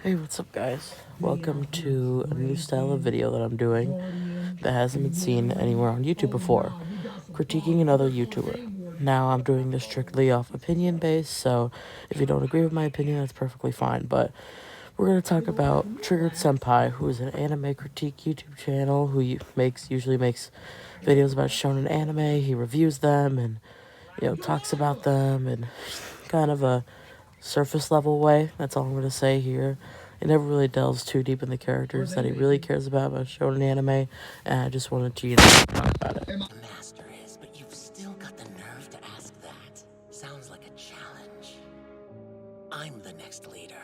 Hey, what's up, guys? Welcome to a new style of video that I'm doing that hasn't been seen anywhere on YouTube before. Critiquing another YouTuber. Now, I'm doing this strictly off opinion based, so if you don't agree with my opinion, that's perfectly fine. But we're going to talk about Triggered Senpai, who is an anime critique YouTube channel who usually makes videos about shonen anime. He reviews them and, talks about them and kind of a surface level way. That's all I'm going to say here. It never really delves too deep in the characters that he really cares about shonen anime, and I just wanted to, talk about it. The master is, but you've still got the nerve to ask that. Sounds like a challenge. I'm the next leader.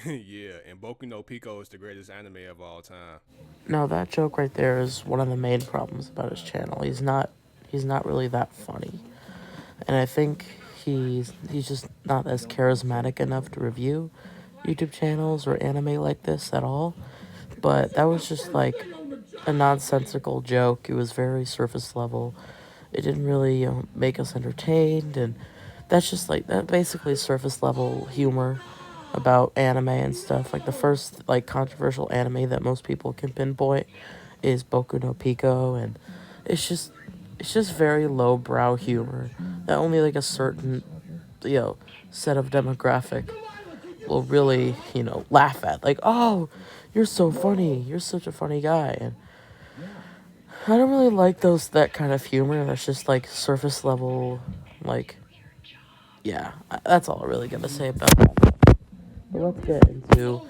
Yeah, and Boku no Pico is the greatest anime of all time. Now that joke right there is one of the main problems about his channel. He's not really that funny, and I think he's just not as charismatic enough to review YouTube channels or anime like this at all. But that was just like a nonsensical joke. It was very surface level. It didn't really make us entertained, and that's just like that basically surface level humor about anime and stuff. Like the first controversial anime that most people can pinpoint is Boku no Pico, and it's just very lowbrow humor that only like a certain set of demographic will really laugh at. Like, oh, you're so funny, you're such a funny guy. And I don't really like that kind of humor that's just like surface level. Like, yeah, that's all I'm really gonna say about that. But let's get into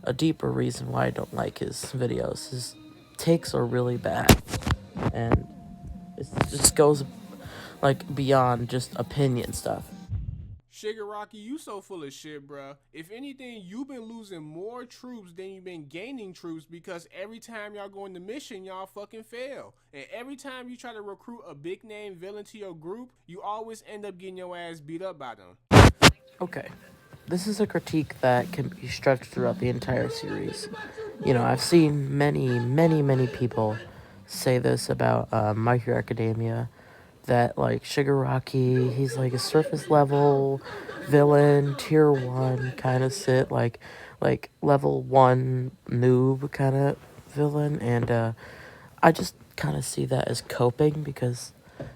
a deeper reason why I don't like his videos. His takes are really bad, and it just goes like beyond just opinion stuff. Shigaraki, you so full of shit, bruh. If anything, you've been losing more troops than you've been gaining troops because every time y'all go into mission, y'all fucking fail. And every time you try to recruit a big name villain to your group, you always end up getting your ass beat up by them. Okay, this is a critique that can be stretched throughout the entire series. I've seen many people say this about My Hero Academia, that like Shigaraki, he's like a surface level villain, tier 1 kind of like level 1 noob kind of villain, and I just kind of see that as coping because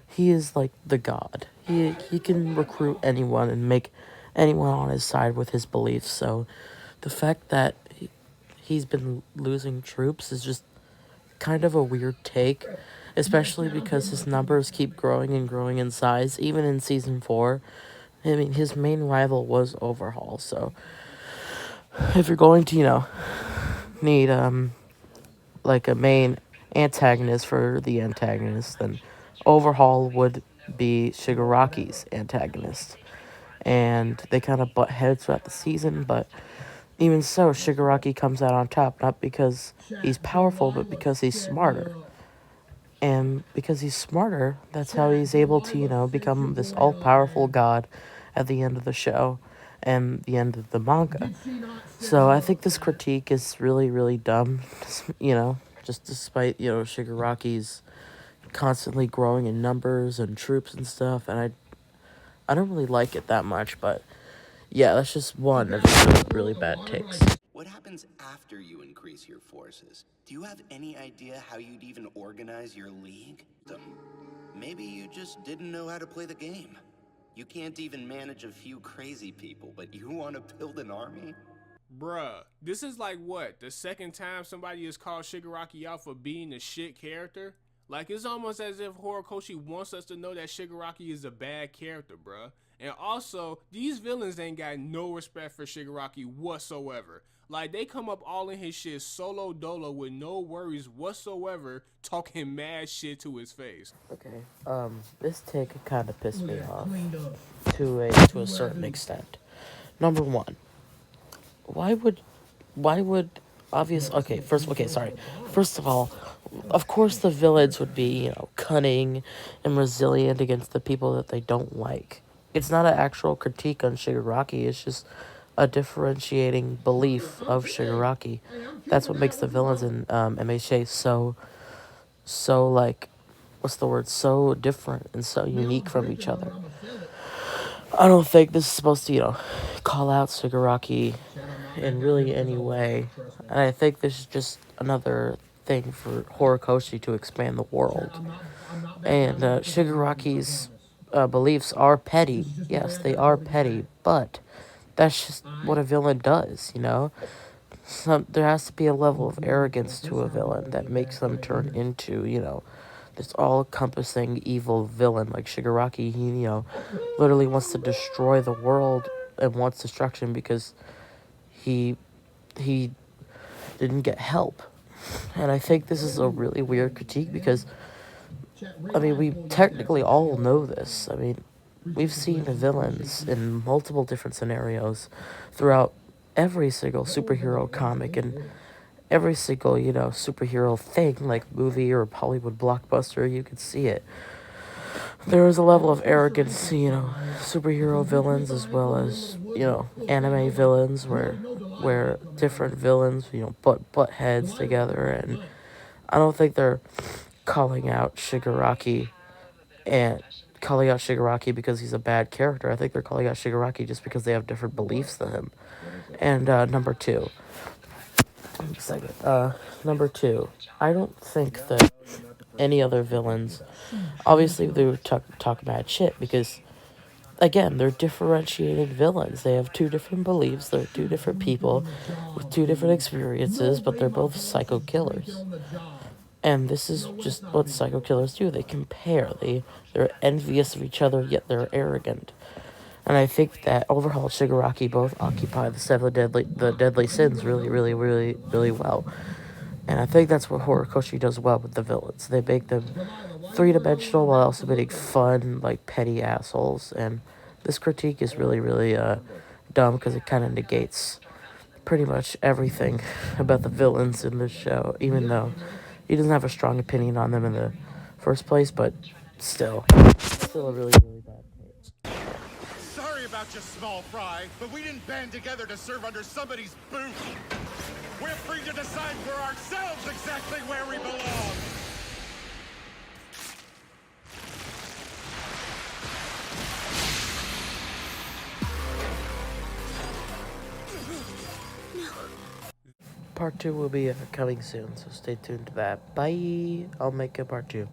he is like the god. He can recruit anyone and make anyone on his side with his beliefs. So the fact that he's been losing troops is just kind of a weird take, especially because his numbers keep growing and growing in size, even in season 4. I mean, his main rival was Overhaul, so if you're going to, need like a main antagonist for the antagonist, then Overhaul would be Shigaraki's antagonist. And they kind of butt heads throughout the season, but even so, Shigaraki comes out on top, not because he's powerful, but because he's smarter. And because he's smarter, that's how he's able to, become this all-powerful god at the end of the show and the end of the manga. So I think this critique is really, really dumb, just despite, Shigaraki's constantly growing in numbers and troops and stuff, and I don't really like it that much, but yeah, that's just one of the really bad takes. What happens after you increase your forces? Do you have any idea how you'd even organize your league? Maybe you just didn't know how to play the game. You can't even manage a few crazy people, but you want to build an army? Bruh, this is like what? The second time somebody has called Shigaraki out for being a shit character? Like, it's almost as if Horikoshi wants us to know that Shigaraki is a bad character, bruh. And also, these villains ain't got no respect for Shigaraki whatsoever. Like, they come up all in his shit solo dolo with no worries whatsoever, talking mad shit to his face. Okay, this take kind of pissed me off to a certain extent. Number one, why would first of all, of course the villains would be cunning and resilient against the people that they don't like. It's not an actual critique on Shigaraki, it's just a differentiating belief of Shigaraki. That's what makes the villains in MHA so like, what's the word, so different and so unique from each other. I don't think this is supposed to call out Shigaraki in really any way. And I think this is just another thing for Horikoshi to expand the world. And Shigaraki's beliefs are petty. Yes, they are petty, but that's just what a villain does, you know? There has to be a level of arrogance to a villain that makes them turn into, you know, this all-encompassing evil villain like Shigaraki. He, you know, literally wants to destroy the world and wants destruction because he he didn't get help. And I think this is a really weird critique because, I mean, we technically all know this. I mean, we've seen villains in multiple different scenarios throughout every single superhero comic and every single, you know, superhero thing, like movie or Hollywood blockbuster. You could see it. There is a level of arrogance, you know, superhero villains as well as, you know, anime villains where different villains, you know, butt heads together. And I don't think they're calling out Shigaraki and calling out Shigaraki because he's a bad character. I think they're calling out Shigaraki just because they have different beliefs than him. And number two, second, number two, I don't think that any other villains, obviously they would talk bad shit because, again, they're differentiated villains. They have two different beliefs. They're two different people with two different experiences, but they're both psycho killers. And this is just what psycho killers do. They compare. They're envious of each other, yet they're arrogant. And I think that overhaul Shigaraki both occupy the deadly sins really well. And I think that's what Horikoshi does well with the villains. They make them three-dimensional while also making fun, like, petty assholes. And this critique is really dumb because it kind of negates pretty much everything about the villains in this show, even though he doesn't have a strong opinion on them in the first place, but still a really bad take. Sorry about you, small fry, but we didn't band together to serve under somebody's boot. We're free to decide for ourselves exactly where we belong. Part 2 will be coming soon, so stay tuned to that. Bye! I'll make a part 2.